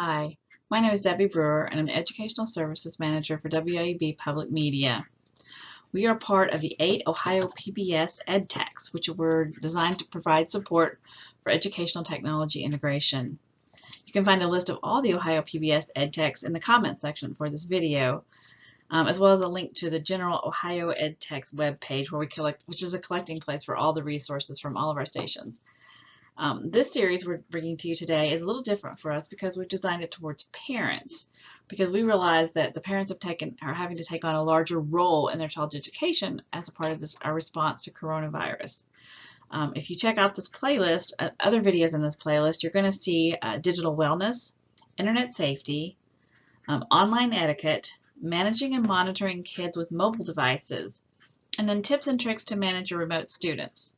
Hi, my name is Debbie Brewer, and I'm the Educational Services Manager for WAB Public Media. We are part of the 8 Ohio PBS Ed Techs, which were designed to provide support for educational technology integration. You can find a list of all the Ohio PBS Ed Techs in the comments section for this video, as well as a link to the general Ohio Ed Techs webpage, which is a collecting place for all the resources from all of our stations. This series we're bringing to you today is a little different for us because we've designed it towards parents, because we realize that the parents are having to take on a larger role in their child's education as a part of our response to coronavirus. If you check out this playlist, other videos in this playlist, you're going to see digital wellness, internet safety, online etiquette, managing and monitoring kids with mobile devices, and then tips and tricks to manage your remote students.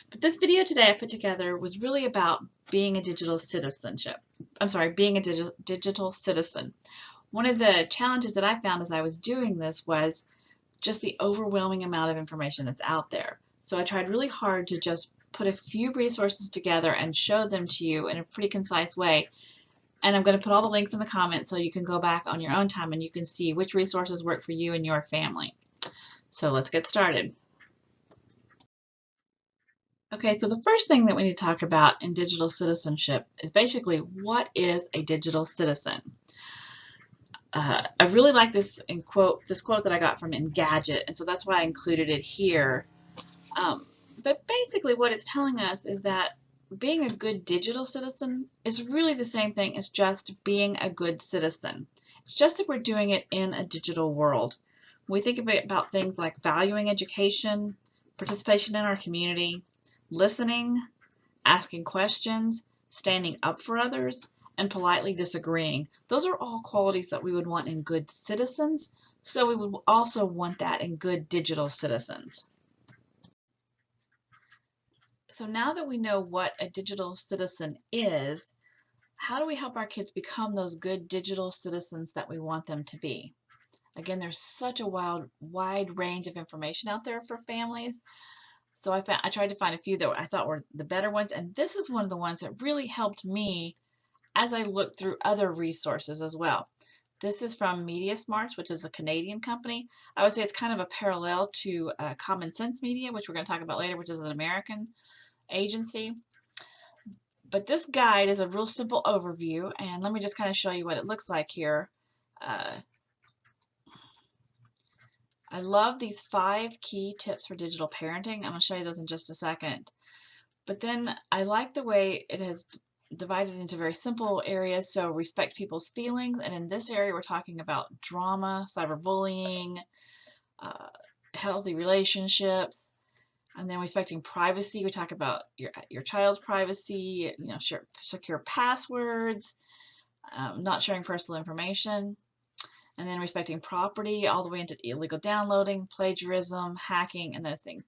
But this video today I put together was really about being a digital citizenship. Being a digital citizen. One of the challenges that I found as I was doing this was just the overwhelming amount of information that's out there. So I tried really hard to just put a few resources together and show them to you in a pretty concise way. And I'm going to put all the links in the comments so you can go back on your own time and you can see which resources work for you and your family. So let's get started. Okay, so the first thing that we need to talk about in digital citizenship is basically what is a digital citizen. I really like this quote that I got from Engadget, and so that's why I included it here. But basically what it's telling us is that being a good digital citizen is really the same thing as just being a good citizen. It's just that we're doing it in a digital world. When we think about things like valuing education, participation in our community, listening, asking questions, standing up for others, and politely disagreeing. Those are all qualities that we would want in good citizens, so we would also want that in good digital citizens. So now that we know what a digital citizen is, how do we help our kids become those good digital citizens that we want them to be? Again, there's such a wide range of information out there for families. So I tried to find a few that I thought were the better ones, and this is one of the ones that really helped me as I looked through other resources as well. This is from MediaSmarts, which is a Canadian company. I would say it's kind of a parallel to Common Sense Media, which we're going to talk about later, which is an American agency. But this guide is a real simple overview, and let me just kind of show you what it looks like here. I love these 5 key tips for digital parenting. I'm going to show you those in just a second. But then I like the way it has divided into very simple areas. So respect people's feelings. And in this area, we're talking about drama, cyberbullying, healthy relationships, and then respecting privacy. We talk about your child's privacy, secure passwords, not sharing personal information. And then respecting property all the way into illegal downloading, plagiarism, hacking, and those things.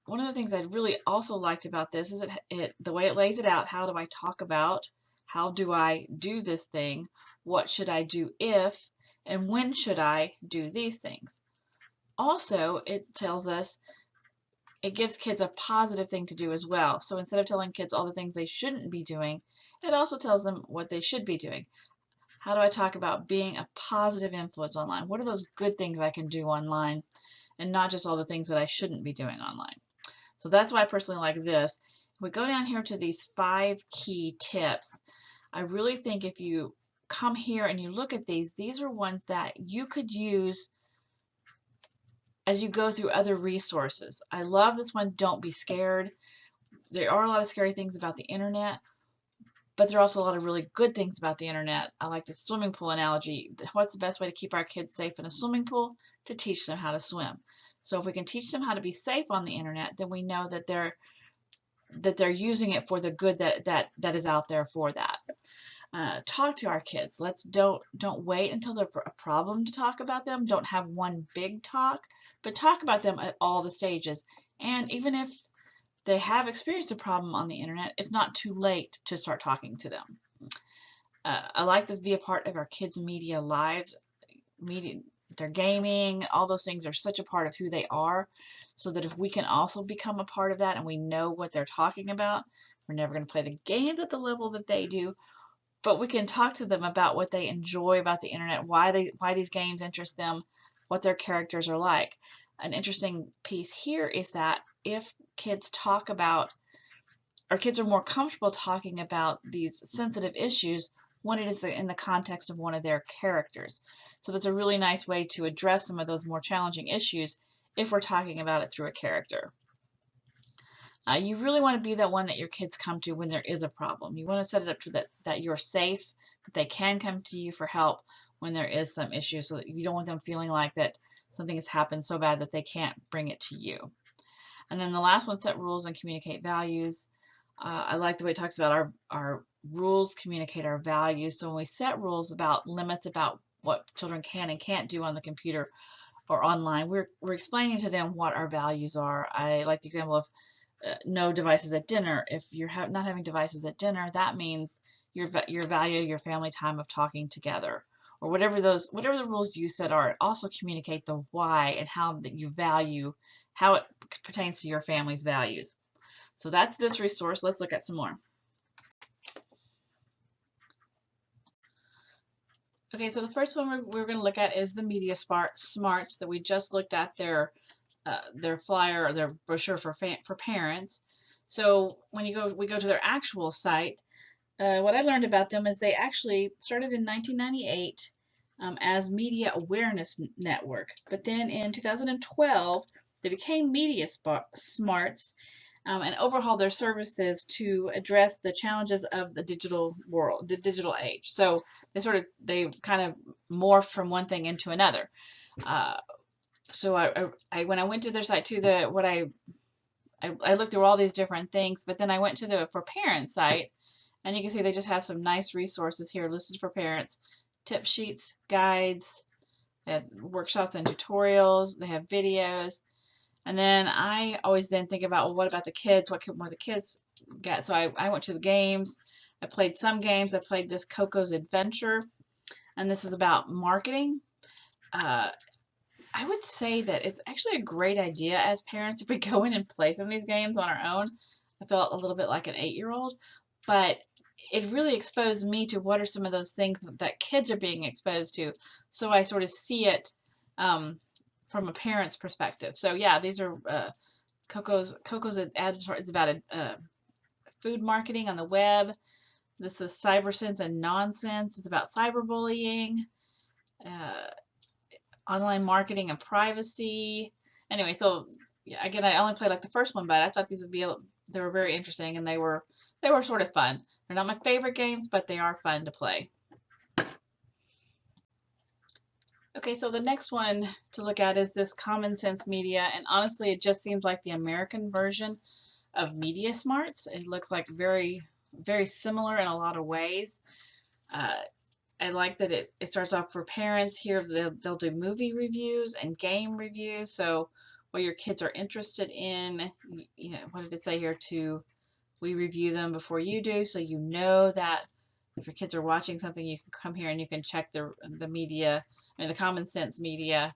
One of the things I really also liked about this is the way it lays it out. How do I talk about? How do I do this thing? What should I do if? And when should I do these things? Also, it tells us, it gives kids a positive thing to do as well. So instead of telling kids all the things they shouldn't be doing, it also tells them what they should be doing. How do I talk about being a positive influence online? What are those good things I can do online and not just all the things that I shouldn't be doing online? So that's why I personally like this. If we go down here to these 5 key tips, I really think if you come here and you look at these are ones that you could use as you go through other resources. I love this one, don't be scared. There are a lot of scary things about the internet, but there are also a lot of really good things about the internet. I like the swimming pool analogy. What's the best way to keep our kids safe in a swimming pool? To teach them how to swim. So if we can teach them how to be safe on the internet, then we know that they're using it for the good that is out there for that. Talk to our kids. Don't wait until they're a problem to talk about them. Don't have one big talk, but talk about them at all the stages. And even if they have experienced a problem on the internet, it's not too late to start talking to them. I like this be a part of our kids' media lives. Their gaming, all those things are such a part of who they are, so that if we can also become a part of that and we know what they're talking about, we're never going to play the games at the level that they do, but we can talk to them about what they enjoy about the internet, why these games interest them, what their characters are like. An interesting piece here is that if kids talk about, or kids are more comfortable talking about these sensitive issues when it is in the context of one of their characters. So that's a really nice way to address some of those more challenging issues if we're talking about it through a character. You really want to be that one that your kids come to when there is a problem. You want to set it up to that you're safe, that they can come to you for help when there is some issue, so that you don't want them feeling like that something has happened so bad that they can't bring it to you. And then the last one, set rules and communicate values. I like the way it talks about our rules communicate our values. So when we set rules about limits about what children can and can't do on the computer or online, we're explaining to them what our values are. I like the example of no devices at dinner. If you're not having devices at dinner, that means your value your family time of talking together, or whatever the rules you set are. Also communicate the why and how that you value, how it pertains to your family's values. So that's this resource. Let's look at some more. Okay, so the first one we're going to look at is the MediaSmarts that we just looked at their flyer or their brochure for parents. So when we go to their actual site, what I learned about them is they actually started in 1998 as Media Awareness Network, but then in 2012 they became MediaSmarts and overhauled their services to address the challenges of the digital world, the digital age. So they kind of morphed from one thing into another. So when I went to their site too, I looked through all these different things, but then I went to the for parents site, and you can see they just have some nice resources here listed for parents, tip sheets, guides, they have workshops and tutorials, they have videos. And then I always then think about, well, what about the kids? What can the kids get? So I went to the games. I played some games. I played this Coco's Adventure, and this is about marketing. I would say that it's actually a great idea as parents if we go in and play some of these games on our own. I felt a little bit like an 8-year-old, but it really exposed me to what are some of those things that kids are being exposed to. So I sort of see it from a parent's perspective. So yeah, these are Coco's ad. It's about food marketing on the web. This is Cybersense and Nonsense. It's about cyberbullying. Online marketing and privacy. Anyway, so yeah, again, I only played like the first one, but I thought these they were very interesting, and they were sort of fun. They're not my favorite games, but they are fun to play. Okay, so the next one to look at is this Common Sense Media, and honestly, it just seems like the American version of MediaSmarts. It looks like very, very similar in a lot of ways. I like that it starts off for parents here. They'll do movie reviews and game reviews. So what your kids are interested in, you know, what did it say here? We review them before you do, so you know that if your kids are watching something, you can come here and you can check the media, the Common Sense Media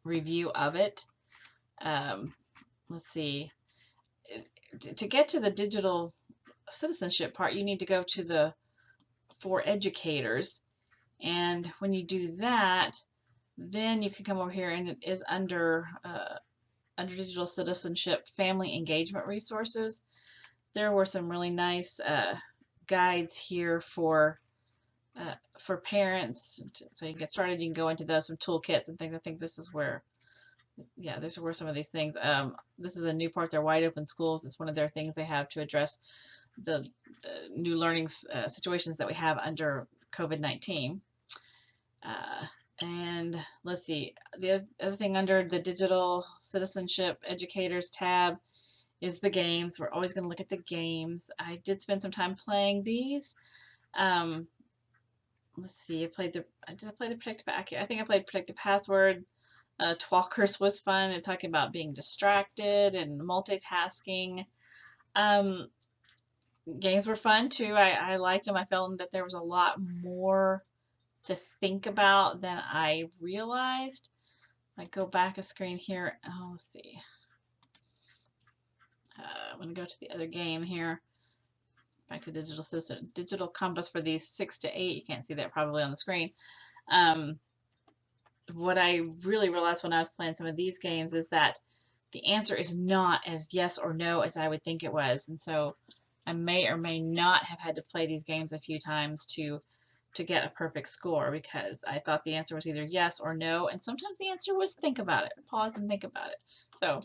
review of it. Let's see. To get to the digital citizenship part, you need to go to the for educators. And when you do that, then you can come over here, and it is under Digital Citizenship Family Engagement Resources. There were some really nice guides here for parents. So you can get started. You can go into those, some toolkits and things. I think this is where, yeah, this is where some of these things. This is a new part. They're wide open schools. It's one of their things they have to address the new learning situations that we have under COVID-19. And let's see, the other thing under the Digital Citizenship Educators tab is the games. We're always going to look at the games. I did spend some time playing these. Let's see, did I play the Protective, I think I played Protective Password. Talkers was fun, and talking about being distracted and multitasking. Games were fun too. I liked them. I felt that there was a lot more to think about than I realized. I go back a screen here. Oh, let's see. I'm going to go to the other game here. back to digital compass for these 6 to 8. You can't see that probably on the screen. Um, what I really realized when I was playing some of these games is that the answer is not as yes or no as I would think it was. And so I may or may not have had to play these games a few times to get a perfect score, because I thought the answer was either yes or no, and sometimes the answer was think about it, pause and think about it. So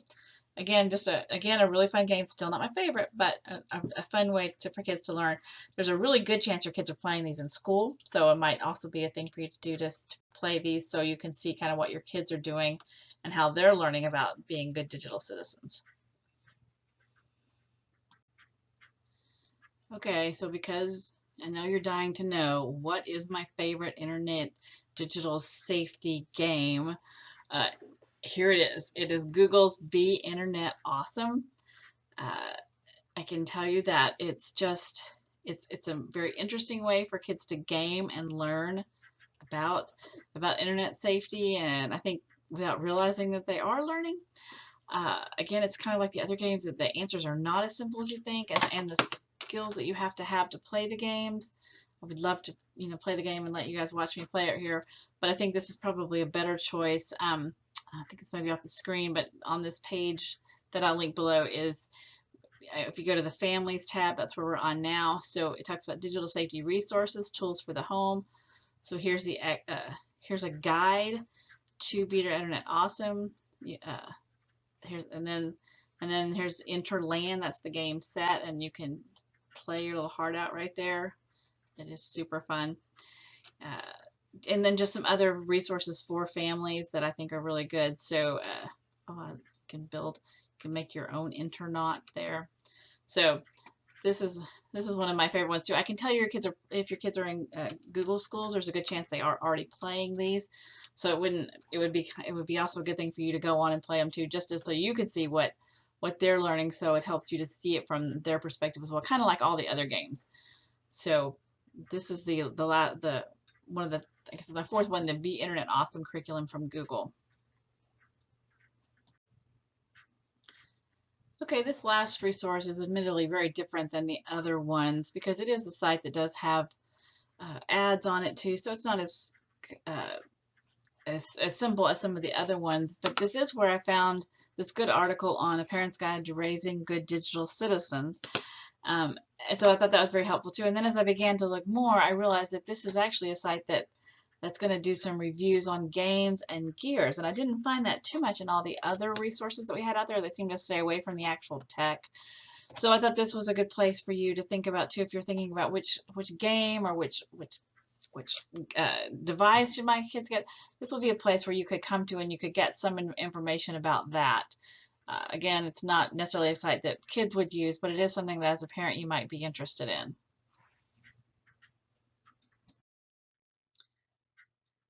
again, just a really fun game. Still not my favorite, but a fun way for kids to learn. There's a really good chance your kids are playing these in school, so it might also be a thing for you to do, just to play these so you can see kind of what your kids are doing and how they're learning about being good digital citizens. Okay, so because I know you're dying to know, what is my favorite internet digital safety game? Uh, Here it is. It is Google's Be Internet Awesome. Uh, I can tell you that it's a very interesting way for kids to game and learn about internet safety, and I think without realizing that they are learning. Again, it's kind of like the other games, that the answers are not as simple as you think, and the skills that you have to play the games. I would love to, play the game and let you guys watch me play it here, but I think this is probably a better choice. I think it's maybe off the screen, but on this page that I'll link below is, if you go to the Families tab, that's where we're on now. So it talks about digital safety resources, tools for the home. So here's here's a guide to Be Internet Awesome. Here's and then here's Interland. That's the game set, and you can play your little heart out right there. It is super fun. And then just some other resources for families that I think are really good. So you can make your own Internet there. So this is one of my favorite ones too. I can tell you, if your kids are in Google schools, there's a good chance they are already playing these. So it would be also a good thing for you to go on and play them too, just so you can see what they're learning. So it helps you to see it from their perspective as well, kind of like all the other games. So this is the one of the, I guess the fourth one, the Be Internet Awesome curriculum from Google. Okay, this last resource is admittedly very different than the other ones, because it is a site that does have ads on it too, so it's not as simple as some of the other ones. But this is where I found this good article on A Parent's Guide to Raising Good Digital Citizens. And so I thought that was very helpful too. And then as I began to look more, I realized that this is actually a site that's going to do some reviews on games and gears. And I didn't find that too much in all the other resources that we had out there. They seem to stay away from the actual tech. So I thought this was a good place for you to think about too, if you're thinking about which game or which device should my kids get. This will be a place where you could come to and you could get some information about that. Again, it's not necessarily a site that kids would use, but it is something that as a parent you might be interested in.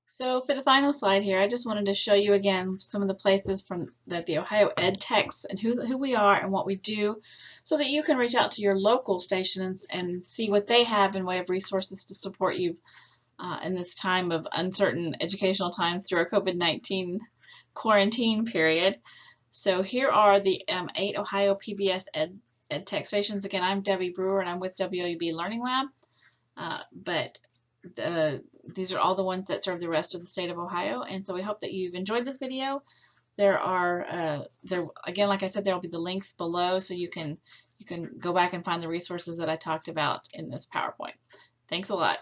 So for the final slide here, I just wanted to show you again some of the places from the Ohio Ed Techs and who we are and what we do, so that you can reach out to your local stations and see what they have in way of resources to support you in this time of uncertain educational times through our COVID-19 quarantine period. So here are the 8 Ohio PBS Ed Tech stations. Again, I'm Debbie Brewer and I'm with WAB Learning Lab, but these are all the ones that serve the rest of the state of Ohio. And so we hope that you've enjoyed this video. There are again, like I said, there will be the links below, so you can go back and find the resources that I talked about in this PowerPoint. Thanks a lot.